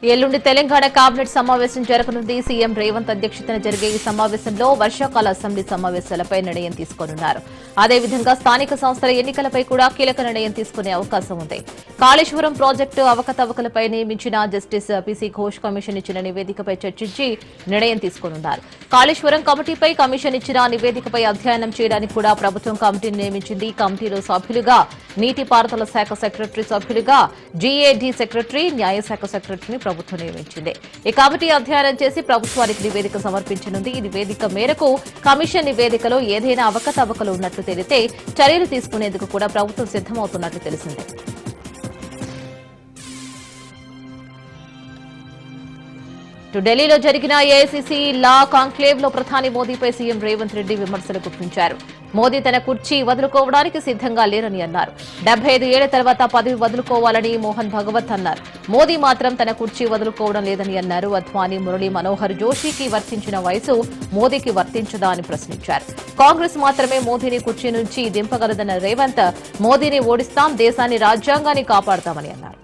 ఎల్లుండి తెలంగాణ కేబినెట్ సమావేశం జరగనుంది. సీఎం రేవంత్ అధ్యక్షతన జరిగే ఈ సమావేశంలో వర్షాకాల అసెంబ్లీ సమావేశాలపై నిర్ణయం తీసుకోనున్నారు. అదేవిధంగా స్థానిక సంస్థల ఎన్నికలపై కూడా కీలక నిర్ణయం తీసుకునే అవకాశం ఉంది. కాళేశ్వరం ప్రాజెక్టు అవకతవకలపై నియమించిన జస్టిస్ పీసీ ఘోష్ కమిషన్ ఇచ్చిన నివేదికపై చర్చించి నిర్ణయం తీసుకోనున్నారు. కాళేశ్వరం కమిటీపై కమిషన్ ఇచ్చిన నివేదికపై అధ్యయనం చేయడానికి కూడా ప్రభుత్వం కమిటీని నియమించింది. కమిటీలో సభ్యులుగా నీటిపారుదల శాఖ సెక్రటరీ సభ్యులుగా జీఏడీ సెక్రటరీ, న్యాయశాఖ సెక్రటరీని ప్రభుత్వం నియమించింది. ఈ కమిటీ అధ్యయనం చేసి ప్రభుత్వానికి నివేదిక సమర్పించనుంది. ఈ నివేదిక మేరకు కమిషన్ నివేదికలో ఏదైనా అవకతవకలు ఉన్నట్లు తేలితే చర్యలు తీసుకునేందుకు కూడా ప్రభుత్వం సిద్దమవుతున్నట్లు తెలిసిందే. ఢిల్లీలో జరిగిన ఏఐసీసీ లా కాంక్లేవ్ లో ప్రధాని మోదీపై సీఎం రేవంత్ రెడ్డి విమర్శలు గుప్పించారు. మోదీ తన కుర్చీ వదులుకోవడానికి సిద్దంగా లేరని అన్నారు. 75 ఏళ్ల తర్వాత పదవి వదులుకోవాలని మోహన్ భగవత్ అన్నారు. మోదీ మాత్రం తన కుర్చీ వదులుకోవడం లేదని అన్నారు. అద్వానీ, మురళీ మనోహర్ జోషికి వర్తించిన వయసు మోదీకి వర్తించదా అని ప్రశ్నించారు. కాంగ్రెస్ మాత్రమే మోదీని కుర్చీ నుంచి దింపగలదన్న రేవంత్, మోదీని ఓడిస్తాం, దేశాన్ని, రాజ్యాంగాన్ని కాపాడతామని అన్నారు.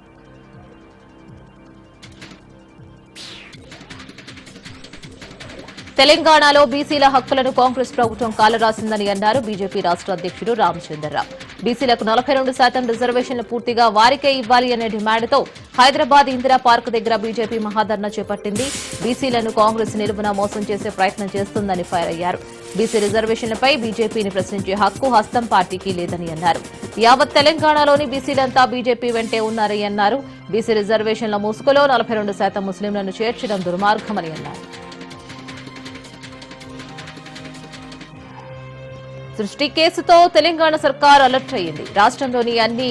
తెలంగాణలో బీసీల హక్కులను కాంగ్రెస్ ప్రభుత్వం కాలరాసిందని అన్నారు బీజేపీ రాష్ట్ర అధ్యక్షుడు రామచంద్రరావు. బీసీలకు 42% రిజర్వేషన్లు పూర్తిగా వారికే ఇవ్వాలి అనే డిమాండ్తో హైదరాబాద్ ఇందిరా పార్క్ దగ్గర బీజేపీ మహాధర్నా చేపట్టింది. బీసీలను కాంగ్రెస్ నిలువున మోసం చేసే ప్రయత్నం చేస్తుందని ఫైర్ అయ్యారు. బీసీ రిజర్వేషన్లపై బీజేపీని ప్రశ్నించే హక్కు హస్తం పార్టీకి లేదని అన్నారు. యావత్ తెలంగాణలోని బీసీలంతా బీజేపీ వెంటే ఉన్నారని అన్నారు. బీసీ రిజర్వేషన్ల ముసుగులో 42% ముస్లింలను చేర్చడం దుర్మార్గమని అన్నారు. సృష్టి కేసుతో తెలంగాణ సర్కార్ అలర్ట్ అయ్యింది. రాష్ట్రంలోని అన్ని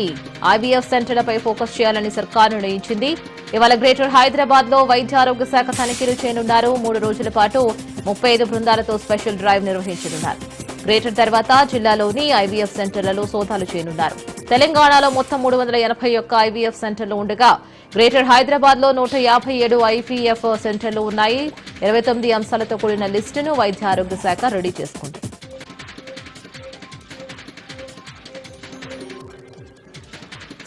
ఐవీఎఫ్ సెంటర్లపై ఫోకస్ చేయాలని సర్కార్ నిర్ణయించింది. ఇవాళ గ్రేటర్ హైదరాబాద్ లో వైద్య ఆరోగ్య శాఖ తనిఖీలు చేయనున్నారు. 3 రోజుల పాటు 35 బృందాలతో స్పెషల్ డ్రైవ్ నిర్వహించనున్నారు. గ్రేటర్ తర్వాత జిల్లాలోని ఐవీఎఫ్ సెంటర్లలో సోదాలు చేయనున్నారు. తెలంగాణలో మొత్తం 381 ఐవీఎఫ్ సెంటర్లు ఉండగా గ్రేటర్ హైదరాబాద్ లో 157 ఐవీఎఫ్ సెంటర్లు ఉన్నాయి. 29 అంశాలతో కూడిన లిస్టును వైద్య ఆరోగ్య శాఖ రెడీ చేసుకుంది.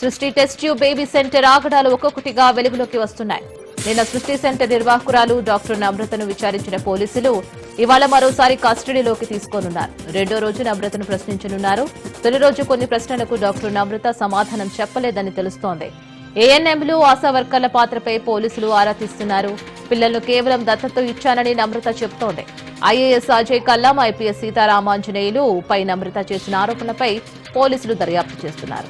సృష్టి టెస్ట్ ట్యూబ్ బేబీ సెంటర్ ఆగడాలు ఒక్కొక్కటిగా వెలుగులోకి వస్తున్నాయి. నిన్న సృష్టి సెంటర్ నిర్వాహకురాలు డాక్టర్ నమ్రతను విచారించిన పోలీసులు ఇవాళ మరోసారి కస్టడీలోకి తీసుకోనున్నారు. రెండో రోజు నమ్రతను ప్రశ్నించనున్నారు. తొలి రోజు కొన్ని ప్రశ్నలకు డాక్టర్ నమ్రత సమాధానం చెప్పలేదని తెలుస్తోంది. ఏఎన్ఎంలు, ఆశా వర్కర్ల పాత్రపై పోలీసులు ఆరా తీస్తున్నారు. పిల్లలను కేవలం దత్తత ఇచ్చానని నమ్రత చెబుతోంది. ఐఏఎస్ అజయ్ కల్లం, ఐపీఎస్ సీతారామాంజనేయులు పై నమ్రత చేసిన ఆరోపణలపై పోలీసులు దర్యాప్తు చేస్తున్నారు.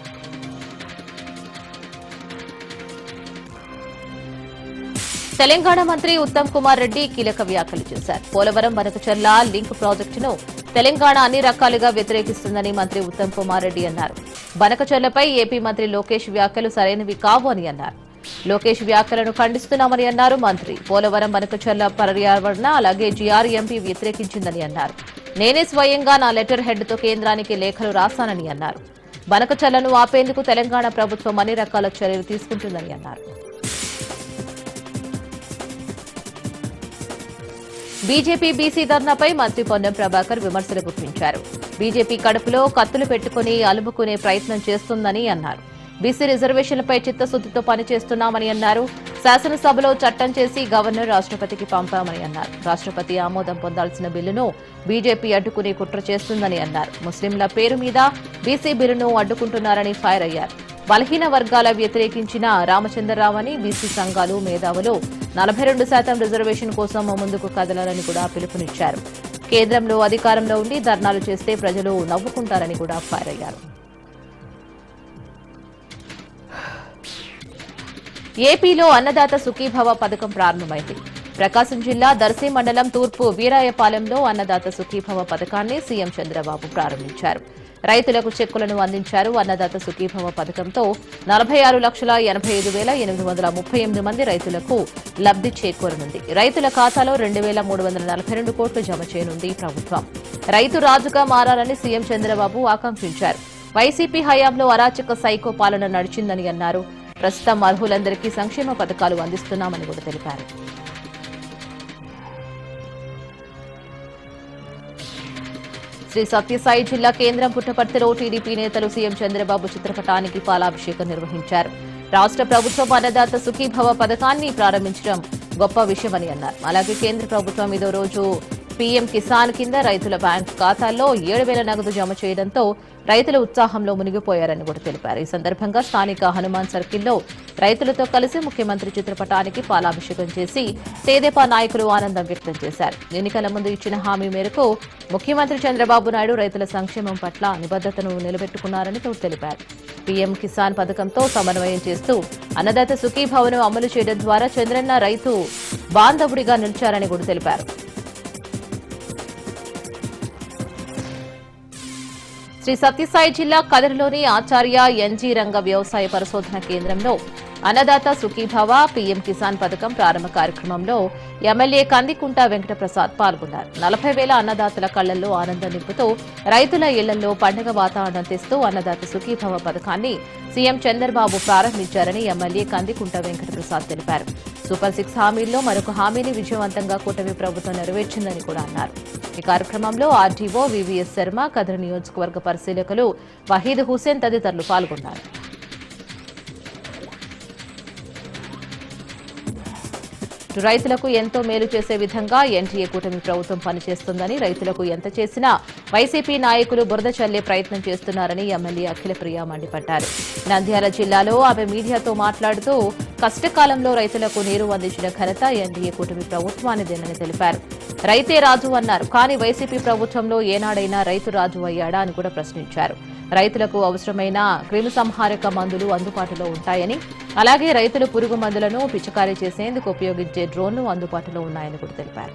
తెలంగాణ మంత్రి ఉత్తమ్ కుమార్ రెడ్డి కీలక వ్యాఖ్యలు చేశారు. పోలవరం బనకచర్ల లింక్ ప్రాజెక్టును తెలంగాణ అన్ని రకాలుగా వ్యతిరేకిస్తుందని మంత్రి ఉత్తమ్ కుమార్ రెడ్డి అన్నారు. బనకచర్లపై ఏపీ మంత్రి లోకేష్ వ్యాఖ్యలు సరైనవి కావు అని అన్నారు. లోకేష్ వ్యాఖ్యలను ఖండిస్తున్నామని అన్నారు మంత్రి. పోలవరం బనకచర్ల పర్యావరణ అలాగే జీఆర్ఎంపీ వ్యతిరేకించిందని అన్నారు. నేనే స్వయంగా నా లెటర్ హెడ్ తో కేంద్రానికి లేఖలు రాశానని అన్నారు. బనకచర్లను ఆపేందుకు తెలంగాణ ప్రభుత్వం అన్ని రకాల చర్యలు తీసుకుంటుందని అన్నారు. బీజేపీ బీసీ ధర్నాపై మంత్రి పొన్నం ప్రభాకర్ విమర్శలు గుప్పించారు. బీజేపీ కడుపులో కత్తులు పెట్టుకుని అలుముకునే ప్రయత్నం చేస్తుందని అన్నారు. బీసీ రిజర్వేషన్లపై చిత్తశుద్దితో పనిచేస్తున్నామని అన్నారు. శాసనసభలో చట్టం చేసి గవర్నర్, రాష్ట్రపతికి పంపామని అన్నారు. రాష్ట్రపతి ఆమోదం పొందాల్సిన బిల్లును బీజేపీ అడ్డుకునే కుట్ర చేస్తుందని అన్నారు. ముస్లింల పేరు మీద బీసీ బిల్లును అడ్డుకుంటున్నారని ఫైర్ అయ్యారు. బలహీన వర్గాల వ్యతిరేకించిన రామచంద్రరావు అని బీసీ సంఘాలు, మేధావులు 42% రిజర్వేషన్ కోసం ముందుకు కదలాలని కూడా పిలుపునిచ్చారు. కేంద్రంలో అధికారంలో ఉండి ధర్నాలు చేస్తే ప్రజలు నవ్వుకుంటారని కూడా ఫైర్ అయ్యారు. ఏపీలో అన్నదాత సుఖీభవ పథకం ప్రారంభమైంది. ప్రకాశం జిల్లా దర్శి మండలం తూర్పు వీరాయపాలెంలో అన్నదాత సుఖీభవ పథకాన్ని సీఎం చంద్రబాబు ప్రారంభించారు. రైతులకు చెక్కులను అందించారు. అన్నదాత సుఖీభవ పథకంతో 46,85,838 మంది రైతులకు లబ్ధి చేకూరనుంది. రైతుల ఖాతాలో 2,342 కోట్లు జమ చేయనుంది ప్రభుత్వం. రైతు రాజుగా మారాలని సీఎం చంద్రబాబు ఆకాంక్షించారు. వైసీపీ హయాంలో అరాచక సైకో పాలన నడిచిందని అన్నారు. ప్రస్తుతం అర్హులందరికీ సంక్షేమ పథకాలు అందిస్తున్నామని కూడా తెలిపారు. శ్రీ సత్యసాయి జిల్లా కేంద్రం పుట్టపర్తిలో టీడీపీ నేతలు సీఎం చంద్రబాబు చిత్రపటానికి పాలాభిషేకం నిర్వహించారు. రాష్ట్ర ప్రభుత్వం అన్నదాత సుఖీభవ పథకాన్ని ప్రారంభించడం గొప్ప విషయమని అన్నారు. అలాగే కేంద్ర ప్రభుత్వం ఇదో రోజు పీఎం కిసాన్ కింద రైతుల బ్యాంకు ఖాతాల్లో 7,000 నగదు జమ చేయడంతో రైతుల ఉత్సాహంలో మునిగిపోయారని కూడా తెలిపారు. ఈ సందర్భంగా స్థానిక హనుమాన్ సర్కిల్లో రైతులతో కలిసి ముఖ్యమంత్రి చిత్రపటానికి పాలాభిషేకం చేసి తెదేపా నాయకులు ఆనందం వ్యక్తం చేశారు. ఎన్నికల ముందు ఇచ్చిన హామీ మేరకు ముఖ్యమంత్రి చంద్రబాబు నాయుడు రైతుల సంక్షేమం పట్ల నిబద్ధతను నిలబెట్టుకున్నారని తెలిపారు. పీఎం కిసాన్ పథకంతో సమన్వయం చేస్తూ అన్నదాత సుఖీభవను అమలు చేయడం ద్వారా చంద్రన్న రైతు బాంధవుడిగా నిలిచారని కూడా తెలిపారు. శ్రీ సత్యసాయి జిల్లా కదిరిలోని ఆచార్య ఎన్జీ రంగ వ్యవసాయ పరిశోధన కేంద్రంలో అన్నదాత సుఖీభవ పీఎం కిసాన్ పథకం ప్రారంభ కార్యక్రమంలో ఎమ్మెల్యే కందికుంట వెంకటప్రసాద్ పాల్గొన్నారు. 40,000 అన్నదాతల కళ్లల్లో ఆనందం నింపుతూ రైతుల ఇళ్లలో పండుగ వాతావరణం తెస్తూ అన్నదాత సుఖీభవ పథకాన్ని సీఎం చంద్రబాబు ప్రారంభించారని ఎమ్మెల్యే కందికుంట వెంకటప్రసాద్ తెలిపారు. సూపర్ 6 హామీల్లో మరొక హామీని విజయవంతంగా కూటమి ప్రభుత్వం నెరవేర్చిందని కూడా అన్నారు. ఈ కార్యక్రమంలో ఆర్డీఓ వివిఎస్ శర్మ, కదిరి నియోజకవర్గ పరిశీలకులు వహీద్ హుసేన్ తదితరులు పాల్గొన్నారు. రైతులకు ఎంతో మేలు చేసే విధంగా ఎన్డీఏ కూటమి ప్రభుత్వం పనిచేస్తుందని, రైతులకు ఎంత చేసినా వైసీపీ నాయకులు బురద చల్లే ప్రయత్నం చేస్తున్నారని ఎమ్మెల్యే అఖిలప్రియ మండిపడ్డారు. నంద్యాల జిల్లాలో ఆమె మీడియాతో మాట్లాడుతూ కష్టకాలంలో రైతులకు నీరు అందించిన ఘనత ఎన్డీఏ కూటమి ప్రభుత్వానిదేనని తెలిపారు. రైతే రాజు అన్నారు. కానీ వైసీపీ ప్రభుత్వంలో ఏనాడైనా రైతు రాజు అయ్యాడా అని కూడా ప్రశ్నించారు. రైతులకు అవసరమైన క్రిమిసంహారక మందులు అందుబాటులో ఉంటాయని, అలాగే రైతులు పురుగు మందులను పిచికారీ చేసేందుకు ఉపయోగించే డ్రోన్లు అందుబాటులో ఉన్నాయని కూడా తెలిపారు.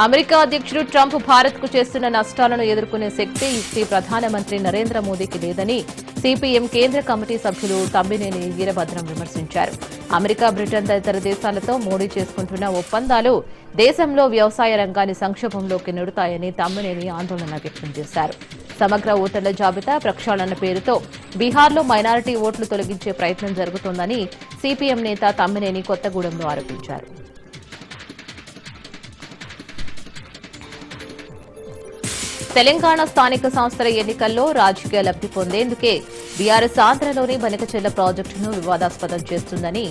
అమెరికా అధ్యక్షుడు ట్రంప్ భారత్కు చేస్తున్న నష్టాలను ఎదుర్కొనే శక్తి, యుక్తి ప్రధానమంత్రి నరేంద్ర మోదీకి లేదని సిపిఎం కేంద్ర కమిటీ సభ్యులు తమ్మినేని వీరభద్రం విమర్శించారు. అమెరికా, బ్రిటన్ తదితర దేశాలతో మోడీ చేసుకుంటున్న ఒప్పందాలు దేశంలో వ్యవసాయ రంగాన్ని సంక్షోభంలోకి నెడుతాయని తమ్మినేని ఆందోళన వ్యక్తం చేశారు. సమగ్ర ఓటర్ల జాబితా ప్రక్షాళన పేరుతో బీహార్లో మైనారిటీ ఓట్లు తొలగించే ప్రయత్నం జరుగుతోందని సిపిఎం నేత తమ్మినేని కొత్తగూడెంలో ఆరోపించారు. తెలంగాణ స్థానిక సంస్థల ఎన్నికల్లో రాజకీయ లబ్ధి పొందేందుకే బీఆర్ఎస్ ఆంధ్రలోని బనకచెర్ల ప్రాజెక్టును వివాదాస్పదం చేస్తుందని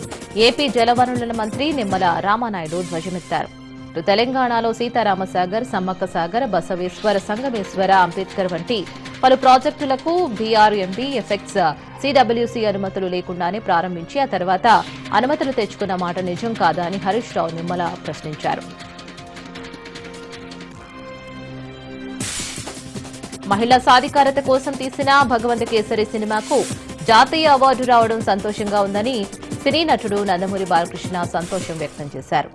ఏపీ జలవనరుల మంత్రి నిమ్మల రామానాయుడు ధ్వజమెత్తారు. తెలంగాణలో సీతారామసాగర్, సమ్మక్క సాగర్, బసవేశ్వర, సంగమేశ్వర, అంబేద్కర్ వంటి పలు ప్రాజెక్టులకు బీఆర్ఎంబీ ఎఫెక్ట్స్ సిడబ్ల్యూసీ అనుమతులు లేకుండానే ప్రారంభించి ఆ తర్వాత అనుమతులు తెచ్చుకున్న మాట నిజం కాదా అని హరీష్ రావు నిమ్మల ప్రశ్నించారు. మహిళా సాధికారత కోసం తీసిన భగవంత కేసరి సినిమాకు జాతీయ అవార్డు రావడం సంతోషంగా ఉందని సినీ నటుడు నందమూరి బాలకృష్ణ సంతోషం వ్యక్తం చేశారు.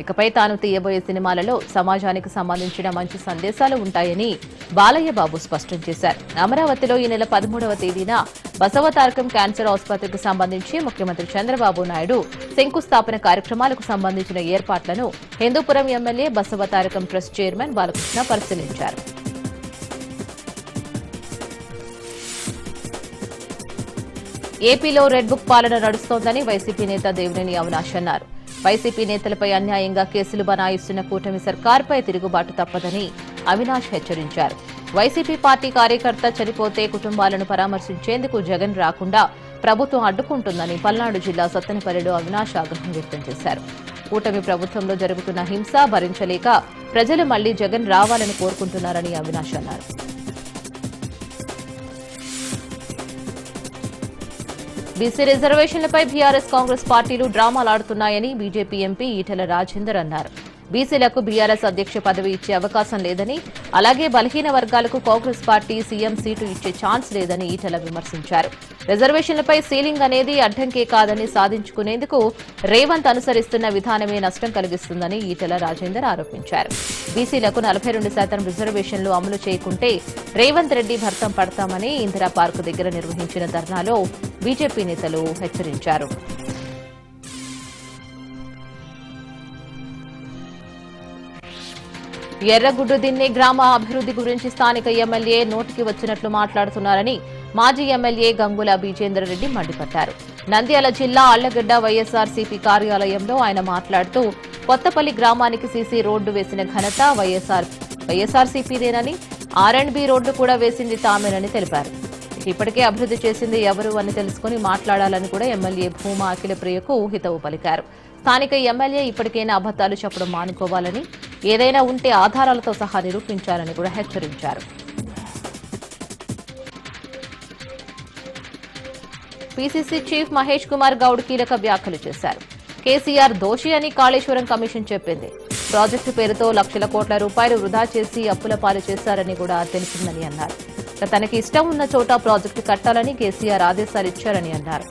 ఇకపై తాను తీయబోయే సినిమాలలో సమాజానికి సంబంధించిన మంచి సందేశాలు ఉంటాయని బాలయ్య బాబు స్పష్టం చేశారు. అమరావతిలో ఈ నెల 13వ తేదీన బసవతారకం క్యాన్సర్ ఆసుపత్రికి సంబంధించి ముఖ్యమంత్రి చంద్రబాబు నాయుడు శంకుస్థాపన కార్యక్రమాలకు సంబంధించిన ఏర్పాట్లను Hindupuram MLA Basavatarakam trust chairman Balakrishna పరిశీలించారు. ఏపీలో రెడ్ బుక్ పాలన నడుస్తోందని వైసీపీ నేత దేవినేని అవినాష్ అన్నారు. వైసీపీ నేతలపై అన్యాయంగా కేసులు బనాయిస్తున్న కూటమి సర్కార్పై తిరుగుబాటు తప్పదని అవినాష్ హెచ్చరించారు. వైసీపీ పార్టీ కార్యకర్త చనిపోతే కుటుంబాలను పరామర్శించేందుకు జగన్ రాకుండా ప్రభుత్వం అడ్డుకుంటుందని పల్నాడు జిల్లా సత్తెనపల్లిలో అవినాష్ ఆగ్రహం వ్యక్తం చేశారు. కూటమి ప్రభుత్వంలో జరుగుతున్న హింస భరించలేక ప్రజలు మళ్లీ జగన్ రావాలని కోరుకుంటున్నారని అవినాష్ అన్నారు. బీసీ రిజర్వేషన్లపై బీఆర్ఎస్, కాంగ్రెస్ పార్టీలు డ్రామాలాడుతున్నాయని బీజేపీ ఎంపీ ఈటెల రాజేందర్ అన్నారు. బీసీలకు బీఆర్ఎస్ అధ్యక్ష పదవి ఇచ్చే అవకాశం లేదని, అలాగే బలహీన వర్గాలకు కాంగ్రెస్ పార్టీ సీఎం సీటు ఇచ్చే ఛాన్స్ లేదని ఈటెల విమర్శించారు. రిజర్వేషన్లపై సీలింగ్ అనేది అడ్డంకే కాదని సాధించుకునేందుకు రేవంత్ అనుసరిస్తున్న విధానమే నష్టం కలిగిస్తుందని ఈటెల రాజేందర్ ఆరోపించారు. బీసీలకు 42% రిజర్వేషన్లు అమలు చేయకుంటే రేవంత్ రెడ్డి భర్తం పడతామని ఇందిరా పార్కు దగ్గర నిర్వహించిన ధర్నాలో బీజేపీ నేతలు హెచ్చరించారు. ఎర్రగుడ్డు దిన్నే గ్రామ అభివృద్ధి గురించి స్థానిక ఎమ్మెల్యే నోటికి వచ్చినట్లు మాట్లాడుతున్నారని మాజీ ఎమ్మెల్యే గంగుల బీజేందర్ రెడ్డి మండిపడ్డారు. నంద్యాల జిల్లా అళ్లగడ్డ వైఎస్ఆర్సీపీ కార్యాలయంలో ఆయన మాట్లాడుతూ కొత్తపల్లి గ్రామానికి సీసీ రోడ్డు వేసిన ఘనత వైఎస్ఆర్సీపీదేనని, ఆర్ఎండ్బీ రోడ్డు కూడా వేసింది తామేనని తెలిపారు. ఇప్పటికే అభివృద్ధి చేసింది ఎవరు అని తెలుసుకుని మాట్లాడాలని కూడా ఎమ్మెల్యే భూమా అఖిలప్రియకు హితవు పలికారు. స్థానిక ఎమ్మెల్యే ఇప్పటికైనా అబద్దాలు చెప్పడం మానుకోవాలని, ఏదైనా ఉంటే ఆధారాలతో సహా నిరూపించాలని కూడా హెచ్చరించారు. పీసీసీ చీఫ్ మహేష్ కుమార్ గౌడ్ కీలక వ్యాఖ్యలు చేశారు. కేసీఆర్ దోషి అని కాళేశ్వరం కమిషన్ చెప్పింది. ప్రాజెక్టు పేరుతో లక్షల కోట్ల రూపాయలు వృధా చేసి అప్పుల పాలు చేశారని కూడా తెలిసిందని అన్నారు. తనకి ఇష్టం ఉన్న చోట ప్రాజెక్టు కట్టాలని కేసీఆర్ ఆదేశాలు ఇచ్చారని అన్నారు.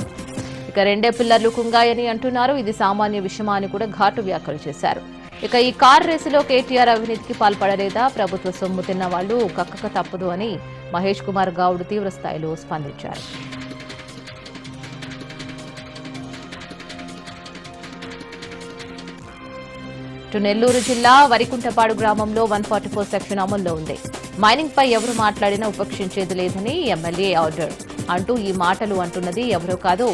ఇక 2 పిల్లర్లు కుంగాయని అంటున్నారు. ఇది సామాన్య విషయమా అని కూడా ఘాటు వ్యాఖ్యలు చేశారు. ఇక ఈ కార్ రేసులో కేటీఆర్ అవినీతికి పాల్పడలేదా? ప్రభుత్వ సొమ్ము తిన్న వాళ్లు కక్కక తప్పదు అని మహేష్ కుమార్ గౌడ్ తీవ్ర స్థాయిలో స్పందించారు. నెల్లూరు జిల్లా వరికుంటపాడు గ్రామంలో 144 సెక్షన్ అమల్లో ఉంది. మైనింగ్ పై ఎవరు మాట్లాడినా ఉపేక్షించేది లేదని ఎమ్మెల్యే ఆర్డర్ అంటూ ఈ మాటలు అంటున్నది ఎవరో కాదు,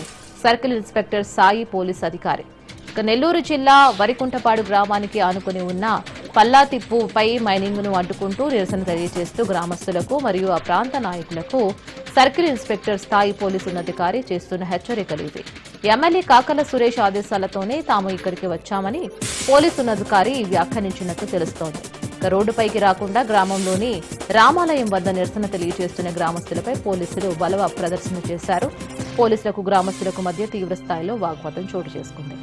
సర్కిల్ ఇన్స్పెక్టర్ సాయి పోలీస్ అధికారి. ఇక నెల్లూరు జిల్లా వరికుంటపాడు గ్రామానికి ఆనుకుని ఉన్న పల్లాతిప్పుపై మైనింగ్ ను అడ్డుకుంటూ నిరసన తెలియజేస్తూ గ్రామస్తులకు మరియు ఆ ప్రాంత నాయకులకు సర్కిల్ ఇన్స్పెక్టర్ స్థాయి పోలీసు ఉన్నతాధికారి చేస్తున్న హెచ్చరికలు ఇవి. ఎమ్మెల్యే కాకల సురేష్ ఆదేశాలతోనే తాము ఇక్కడికి వచ్చామని పోలీసు ఉన్నతాధికారి వ్యాఖ్యానించినట్టు తెలుస్తోంది. ఇక రోడ్డుపైకి రాకుండా గ్రామంలోని రామాలయం వద్ద నిరసన తెలియజేస్తున్న గ్రామస్తులపై పోలీసులు బలవ ప్రదర్శన చేశారు. పోలీసులకు గ్రామస్తులకు మధ్య తీవ్ర స్థాయిలో వాగ్వాదం చోటు చేసుకుంది.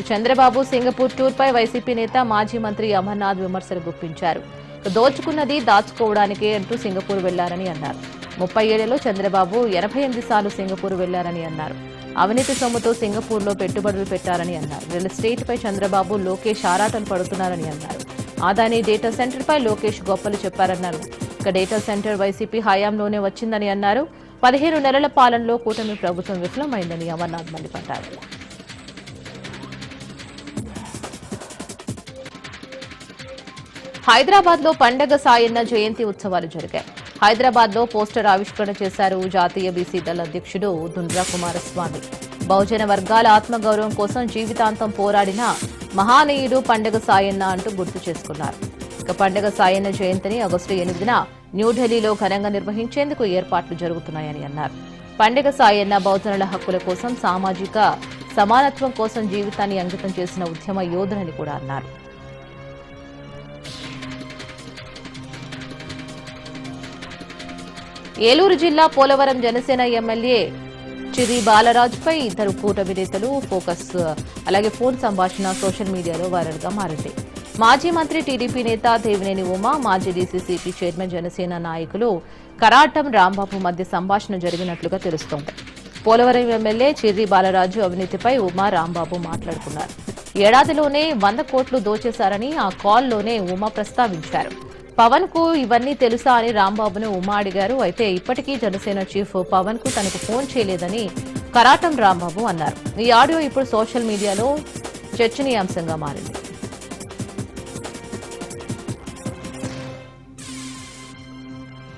చంద్రబాబు సింగపూర్ టూర్ పై వైసీపీ నేత మాజీ మంత్రి అమర్నాథ్ విమర్శలు గుప్పించారు. దోచుకున్నది దాచుకోవడానికే అంటూ సింగపూర్ వెళ్లారని అన్నారు. 30 ఏళ్లలో చంద్రబాబు 88 సార్లు సింగపూర్ వెళ్లారని అన్నారు. అవినీతి సొమ్ముతో సింగపూర్లో పెట్టుబడులు పెట్టారని అన్నారు. రియల్ ఎస్టేట్ పై చంద్రబాబు లోకేష్ ఆరాటలు పడుతున్నారని అన్నారు. అదానీ డేటా సెంటర్ పై లోకేష్ గొప్పలు చెప్పారన్నారు. ఇక డేటా సెంటర్ వైసీపీ హయాంలోనే వచ్చిందని అన్నారు. 15 నెలల పాలనలో కూటమి ప్రభుత్వం విఫలమైందని అమర్నాథ్ మండిపడ్డారు. హైదరాబాద్ లో పండగ సాయన్న జయంతి ఉత్సవాలు జరిగాయి. హైదరాబాద్ లో పోస్టర్ ఆవిష్కరణ చేశారు జాతీయ బీసీ దళ అధ్యక్షుడు దుండ్రా కుమారస్వామి. బహుజన వర్గాల ఆత్మగౌరవం కోసం జీవితాంతం పోరాడిన మహానీయుడు పండగ సాయన్న అంటూ గుర్తు చేసుకున్నారు. ఇక పండగ సాయన్న జయంతిని ఆగస్టు 8న న్యూఢిల్లీలో ఘనంగా నిర్వహించేందుకు ఏర్పాట్లు జరుగుతున్నాయని అన్నారు. పండగ సాయన్న బహుజనుల హక్కుల కోసం, సామాజిక సమానత్వం కోసం జీవితాన్ని అంకితం చేసిన ఉద్యమ యోధులని కూడా అన్నారు. ఏలూరు జిల్లా పోలవరం జనసేన ఎమ్మెల్యే చిరి బాలరాజుపై ఇద్దరు కూటమి నేతలు అలాగే ఫోన్ సంభాషణ సోషల్ మీడియాలో వైరల్ గా మారింది. మాజీ మంత్రి టీడీపీ నేత దేవినేని ఉమా, మాజీ డీసీసీపీ చైర్మన్ జనసేన నాయకులు కరాటం రాంబాబు మధ్య సంభాషణ జరిగినట్లుగా తెలుస్తోంది. పోలవరం ఎమ్మెల్యే చిర్రి బాలరాజు అవినీతిపై ఉమా, రాంబాబు మాట్లాడుకున్నారు. ఏడాదిలోనే 100 కోట్లు దోచేశారని ఆ కాల్లోనే ఉమా ప్రస్తావించారు. పవన్ కు ఇవన్నీ తెలుసా అని రాంబాబును ఉమా అడిగారు. అయితే ఇప్పటికీ జనసేన చీఫ్ పవన్ కు తనకు ఫోన్ చేయలేదని కరాటం రాంబాబు అన్నారు. ఈ ఆడియో ఇప్పుడు సోషల్ మీడియాలో చర్చనీయాంశంగా మారింది.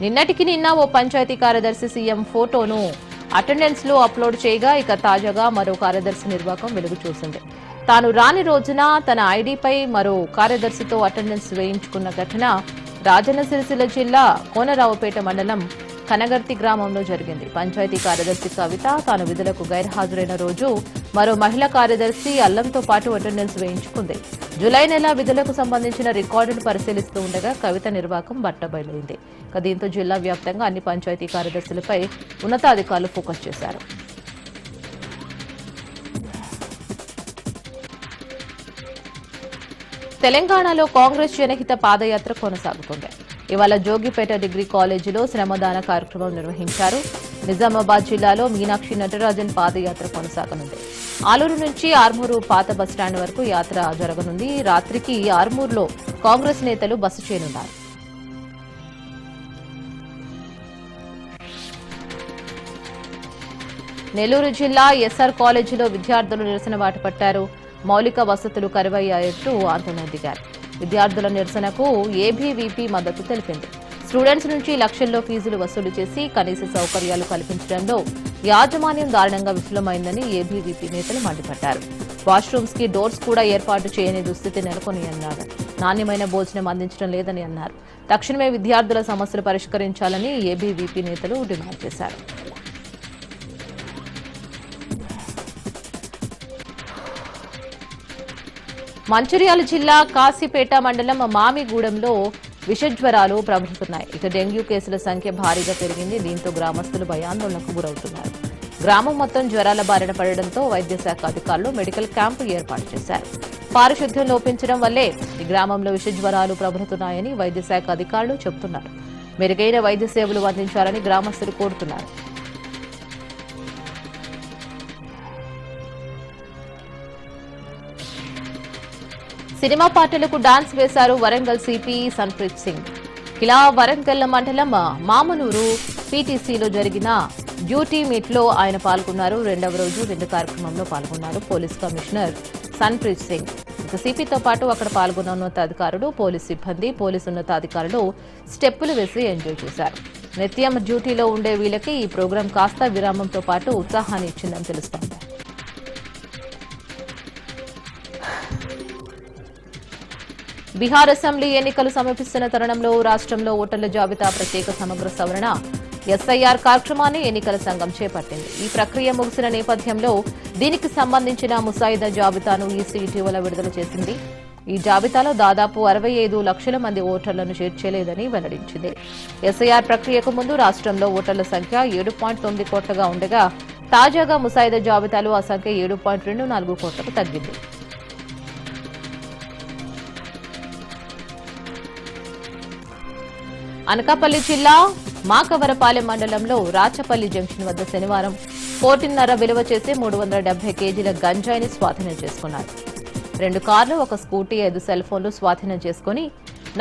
నిన్నటికి నిన్న ఓ పంచాయతీ కార్యదర్శి సీఎం ఫోటోను అటెండెన్స్ లో అప్లోడ్ చేయగా ఇక తాజాగా మరో కార్యదర్శి నిర్వాకం వెలుగు చూసింది. తాను రాని రోజున తన ఐడీపై మరో కార్యదర్శితో అటెండెన్స్ వేయించుకున్న ఘటన రాజన్న సిరిసిల్ల జిల్లా కోనరావుపేట మండలం కనగర్తి గ్రామంలో జరిగింది. పంచాయతీ కార్యదర్శి కవిత తాను విధులకు గైర్హాజరైన రోజు మరో మహిళా కార్యదర్శి అల్లంతో పాటు అటెండెన్స్ వేయించుకుంది. జులై నెల విధులకు సంబంధించిన రికార్డును పరిశీలిస్తూ ఉండగా కవిత నిర్వాకం బట్టబయలైంది. దీంతో జిల్లా వ్యాప్తంగా అన్ని పంచాయతీ కార్యదర్శులపై ఉన్నతాధికారులు ఫోకస్ చేశారు. తెలంగాణలో కాంగ్రెస్ జనహిత పాదయాత్ర కొనసాగుతుంది. ఇవాళ జోగిపేట డిగ్రీ కాలేజీలో శ్రమదాన కార్యక్రమం నిర్వహించారు. నిజామాబాద్ జిల్లాలో మీనాక్షి నటరాజన్ పాదయాత్ర కొనసాగనుంది. ఆలూరు నుంచి ఆర్మూరు పాత బస్టాండ్ వరకు యాత్ర జరగనుంది. రాత్రికి ఆర్మూరులో కాంగ్రెస్ నేతలు బస చేయనున్నారు. నెల్లూరు జిల్లా ఎస్ఆర్ కాలేజీలో విద్యార్థులు నిరసన బాటపట్టారు. మౌలిక వసతులు కరువయ్యాయంటూ ఆందోళన దిగారు. విద్యార్థుల నిరసనకు ఏబీవీపీ మద్దతు తెలిపింది. స్టూడెంట్స్ నుంచి లక్షల్లో ఫీజులు వసూలు చేసి కనీస సౌకర్యాలు కల్పించడంలో యాజమాన్యం దారుణంగా విఫలమైందని ఏబీవీపీ నేతలు మండిపడ్డారు. వాష్రూమ్స్ కి డోర్స్ కూడా ఏర్పాటు చేయని దుస్థితి నెలకొని అన్నారు. నాణ్యమైన భోజనం అందించడం లేదని అన్నారు. తక్షణమే విద్యార్థుల సమస్యలు పరిష్కరించాలని ఏబీవీపీ నేతలు డిమాండ్ చేశారు. మంచిర్యాల జిల్లా కాశీపేట మండలం మామిగూడెంలో విషజ్వరాలు ప్రబలుతున్నాయి. ఇక డెంగ్యూ కేసుల సంఖ్య భారీగా పెరిగింది. దీంతో గ్రామస్తులు భయాందోళనకు గురవుతున్నారు. గ్రామం మొత్తం జ్వరాల బారిన పడడంతో వైద్య శాఖ అధికారులు మెడికల్ క్యాంపు ఏర్పాటు చేశారు. పారిశుద్ధ్యం లోపించడం వల్లే ఈ గ్రామంలో విషజ్వరాలు ప్రబలుతున్నాయని వైద్య శాఖ అధికారులు చెబుతున్నారు. మెరుగైన వైద్య సేవలు అందించాలని గ్రామస్తులు కోరుతున్నారు. సినిమా పాటలకు డాన్స్ వేశారు వరంగల్ సిపి సన్ప్రీత్ సింగ్. ఇలా వరంగల్ మండలం మామనూరు పీటీసీలో జరిగిన డ్యూటీ మీట్ లో ఆయన పాల్గొన్నారు. రెండవ రోజు విందు కార్యక్రమంలో పాల్గొన్నారు పోలీస్ కమిషనర్ సన్ప్రీత్ సింగ్. ఇక సిపితో పాటు అక్కడ పాల్గొన్న ఉన్నతాధికారులు, పోలీస్ సిబ్బంది, పోలీసు ఉన్నతాధికారులు స్టెప్పులు వేసి ఎంజాయ్ చేశారు. నిత్యం డ్యూటీలో ఉండే వీళ్ళకి ఈ ప్రోగ్రాం కాస్త విరామంతో పాటు ఉత్సాహాన్ని ఇచ్చిందని తెలుస్తోంది. బీహార్ అసెంబ్లీ ఎన్నికలు సమీపిస్తున్న తరుణంలో రాష్ట్రంలో ఓటర్ల జాబితా ప్రత్యేక సమగ్ర సవరణ ఎస్ఐఆర్ కార్యక్రమాన్ని ఎన్నికల సంఘం చేపట్టింది. ఈ ప్రక్రియ ముగిసిన నేపథ్యంలో దీనికి సంబంధించిన ముసాయిదా జాబితాను ఈసీ ఇటీవల విడుదల చేసింది. ఈ జాబితాలో దాదాపు 65 లక్షల మంది ఓటర్లను చేర్చలేదని వెల్లడించింది. ఎస్ఐఆర్ ప్రక్రియకు ముందు రాష్ట్రంలో ఓటర్ల సంఖ్య 7.9 కోట్లుగా ఉండగా తాజాగా ముసాయిదా జాబితాలో ఆ సంఖ్య 7.24 కోట్లకు తగ్గింది. అనకాపల్లి జిల్లా మాకవరపాలెం మండలంలో రాచపల్లి జంక్షన్ వద్ద శనివారం 1.5 విలువ చేసి 370 కేజీల గంజాయిని స్వాధీనం చేసుకున్నారు. 2 కార్లు, 1 స్కూటీ, 5 సెల్ ఫోన్లు స్వాధీనం చేసుకుని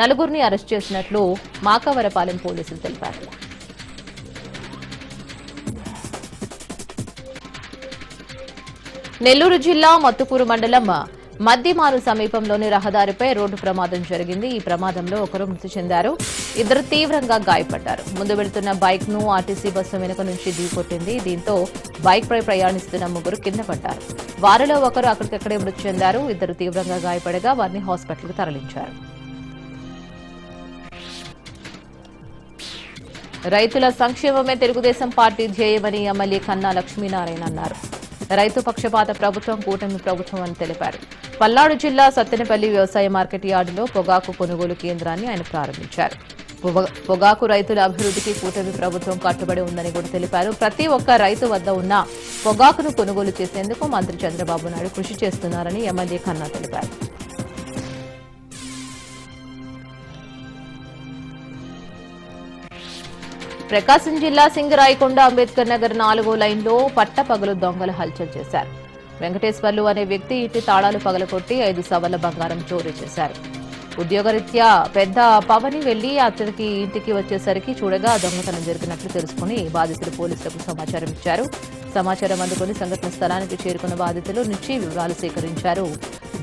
4గురిని అరెస్ట్ చేసినట్లు మాకవరపాలెం పోలీసులు తెలిపారు. నెల్లూరు జిల్లా మత్తుకూరు మండలం మద్దిమాను సమీపంలోని రహదారిపై రోడ్డు ప్రమాదం జరిగింది. ఈ ప్రమాదంలో ఒకరు మృతి చెందారు, 2 తీవ్రంగా గాయపడ్డారు. ముందు వెళ్తున్న బైక్ ను ఆర్టీసీ బస్సు వెనుక నుంచి ఢీకొట్టింది. దీంతో బైక్ పై ప్రయాణిస్తున్న 3 కింద పడ్డారు. వారిలో ఒకరు అక్కడికక్కడే మృతి చెందారు, 2 తీవ్రంగా గాయపడగా వారిని హాస్పిటల్కు తరలించారు. రైతుల సంక్షేమమే తెలుగుదేశం పార్టీ ధ్యేయమని ఎమ్మెల్యే కన్నా లక్ష్మీనారాయణ అన్నారు. రైతు పక్షపాత ప్రభుత్వం కూటమి ప్రభుత్వం అని తెలిపారు. పల్నాడు జిల్లా సత్తెనపల్లి వ్యవసాయ మార్కెట్ యార్డులో పొగాకు కొనుగోలు కేంద్రాన్ని ఆయన ప్రారంభించారు. పొగాకు రైతుల అభివృద్ధికి కూటమి ప్రభుత్వం కట్టుబడి ఉందని కూడా తెలిపారు. ప్రతి ఒక్క రైతు వద్ద ఉన్న పొగాకును కొనుగోలు చేసేందుకు మంత్రి చంద్రబాబు నాయుడు కృషి చేస్తున్నారని ఎమ్మెల్యే కన్నా తెలిపారు. ప్రకాశం జిల్లా సింగరాయకొండ అంబేద్కర్ నగర్ 4వ లైన్లో పట్టపగలు దొంగలు హల్చల్ చేశారు. వెంకటేశ్వర్లు అనే వ్యక్తి ఇంటి తాళాలు పగలకొట్టి 5 సవర్ల బంగారం చోరీ చేశారు. ఉద్యోగరీత్యా పెద్ద పవని వెళ్లి అతడికి ఇంటికి వచ్చేసరికి చూడగా దొంగతనం జరిగినట్లు తెలుసుకుని బాధితులు పోలీసులకు సమాచారం ఇచ్చారు. సమాచారం అందుకుని సంఘటన స్థలానికి చేరుకున్న బాధితుల నుంచి వివరాలు సేకరించారు.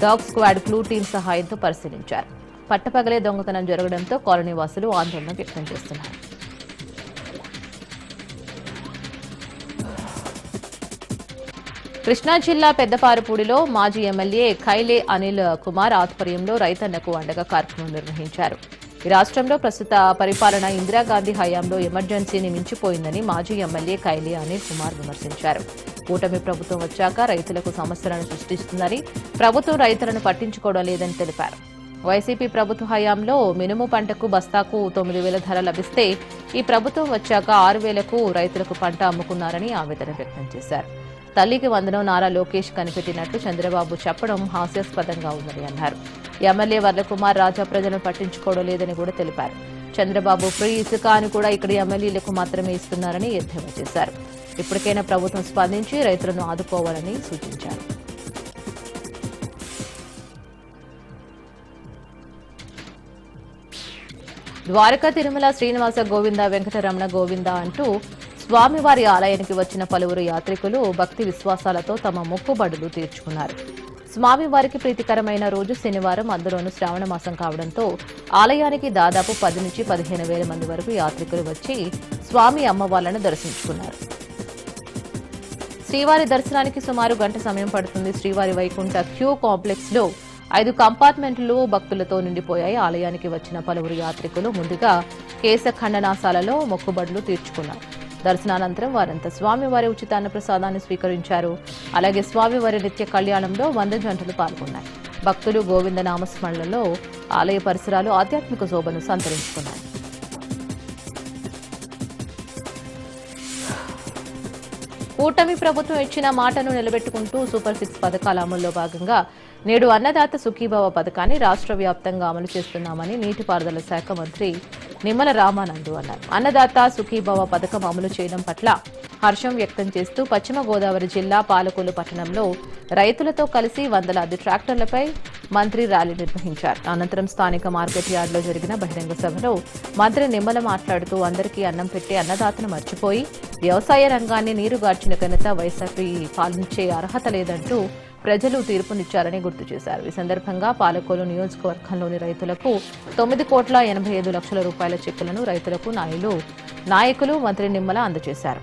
డాగ్ స్క్వాడ్ క్లూ టీం సహాయంతో పరిశీలించారు. పట్టపగలే దొంగతనం జరగడంతో కాలనీ వాసులు ఆందోళన వ్యక్తం చేస్తున్నారు. కృష్ణా జిల్లా పెద్దపారుపూడిలో మాజీ ఎమ్మెల్యే ఖైలే అనిల్ కుమార్ ఆధ్వర్యంలో రైతన్నకు అండగా కార్యక్రమం నిర్వహించారు. ఈ రాష్ట్రంలో ప్రస్తుత పరిపాలన ఇందిరాగాంధీ హయాంలో ఎమర్జెన్సీని మించిపోయిందని మాజీ ఎమ్మెల్యే ఖైలే అనిల్ కుమార్ విమర్శించారు. కూటమి ప్రభుత్వం వచ్చాక రైతులకు సమస్యలను సృష్టిస్తుందని, ప్రభుత్వం రైతులను పట్టించుకోవడం లేదని తెలిపారు. వైసీపీ ప్రభుత్వ హయాంలో మినుము పంటకు బస్తాకు 9,000 ధర లభిస్తే ఈ ప్రభుత్వం వచ్చాక 6,000కు రైతులకు పంట అమ్ముకున్నారని ఆవేదన వ్యక్తం చేశారు. తల్లికి వందనం నారా లోకేష్ కనిపెట్టినట్లు చంద్రబాబు చెప్పడం హాస్యాస్పదంగా ఉందని అన్నారు. ఎమ్మెల్యే వర్లకుమార్ రాజా ప్రజలను పట్టించుకోవడం లేదని కూడా తెలిపారు. చంద్రబాబు ఫ్రీ ఇసుక అని కూడా ఇక్కడ ఎమ్మెల్యేలకు మాత్రమే ఇస్తున్నారని ఎద్దేవా చేశారు. ఇప్పటికైనా ప్రభుత్వం స్పందించి రైతులను ఆదుకోవాలని సూచించారు. ద్వారకా తిరుమల శ్రీనివాస గోవింద వెంకటరమణ గోవింద అంటూ స్వామివారి ఆలయానికి వచ్చిన పలువురు యాత్రికులు భక్తి విశ్వాసాలతో తమ మొక్కుబడులు తీర్చుకున్నారు. స్వామివారికి ప్రీతికరమైన రోజు శనివారం, అందులోనూ శ్రావణ మాసం కావడంతో ఆలయానికి దాదాపు 10 నుంచి 15,000 మంది వరకు యాత్రికులు వచ్చి స్వామి అమ్మవార్లను దర్శించుకున్నారు. శ్రీవారి దర్శనానికి సుమారు గంట సమయం పడుతుంది. శ్రీవారి వైకుంఠ క్యూ కాంప్లెక్స్ లో 5 కంపార్ట్మెంట్లు భక్తులతో నిండిపోయాయి. ఆలయానికి వచ్చిన పలువురు యాత్రికులు ముందుగా కేశ ఖండనాశాలలో మొక్కుబడులు తీర్చుకున్నారు. దర్శనానంతరం వారంతా స్వామివారి ఉచిత అన్న ప్రసాదాన్ని స్వీకరించారు. అలాగే స్వామివారి నిత్య కళ్యాణంలో 100 జంటలు పాల్గొన్నాయి. భక్తులు గోవింద నామస్మరణలో ఆలయ పరిసరాలు ఆధ్యాత్మిక శోభను సంతరించుకున్నాయి. కూటమి ప్రభుత్వం ఇచ్చిన మాటను నిలబెట్టుకుంటూ సూపర్ 6 పథకాల అమల్లో భాగంగా నేడు అన్నదాత సుఖీభవ పథకాన్ని రాష్ట్ర వ్యాప్తంగా అమలు చేస్తున్నామని నీటిపారుదల శాఖ మంత్రి నిమ్మల రామానందు అన్నారు. అన్నదాత సుఖీభవ పథకం అమలు చేయడం పట్ల హర్షం వ్యక్తం చేస్తూ పశ్చిమ గోదావరి జిల్లా పాలకొల్లు పట్టణంలో రైతులతో కలిసి వందలాది ట్రాక్టర్లపై మంత్రి ర్యాలీ నిర్వహించారు. అనంతరం స్థానిక మార్కెట్ యార్డులో జరిగిన బహిరంగ సభలో మంత్రి నిమ్మల మాట్లాడుతూ అందరికీ అన్నం పెట్టి అన్నదాతను మర్చిపోయి వ్యవసాయ రంగాన్ని నీరుగార్చిన ఘనత వైసీపీ పాలించే అర్హత లేదంటూ ప్రజలు తీర్పునిచ్చారని గుర్తు చేశారు. ఈ సందర్భంగా పాలకొల్లు నియోజకవర్గంలోని రైతులకు 9,85,00,000 రూపాయల చెక్కులను రైతులకు నాయకులు మంత్రి నిమ్మల అందజేశారు.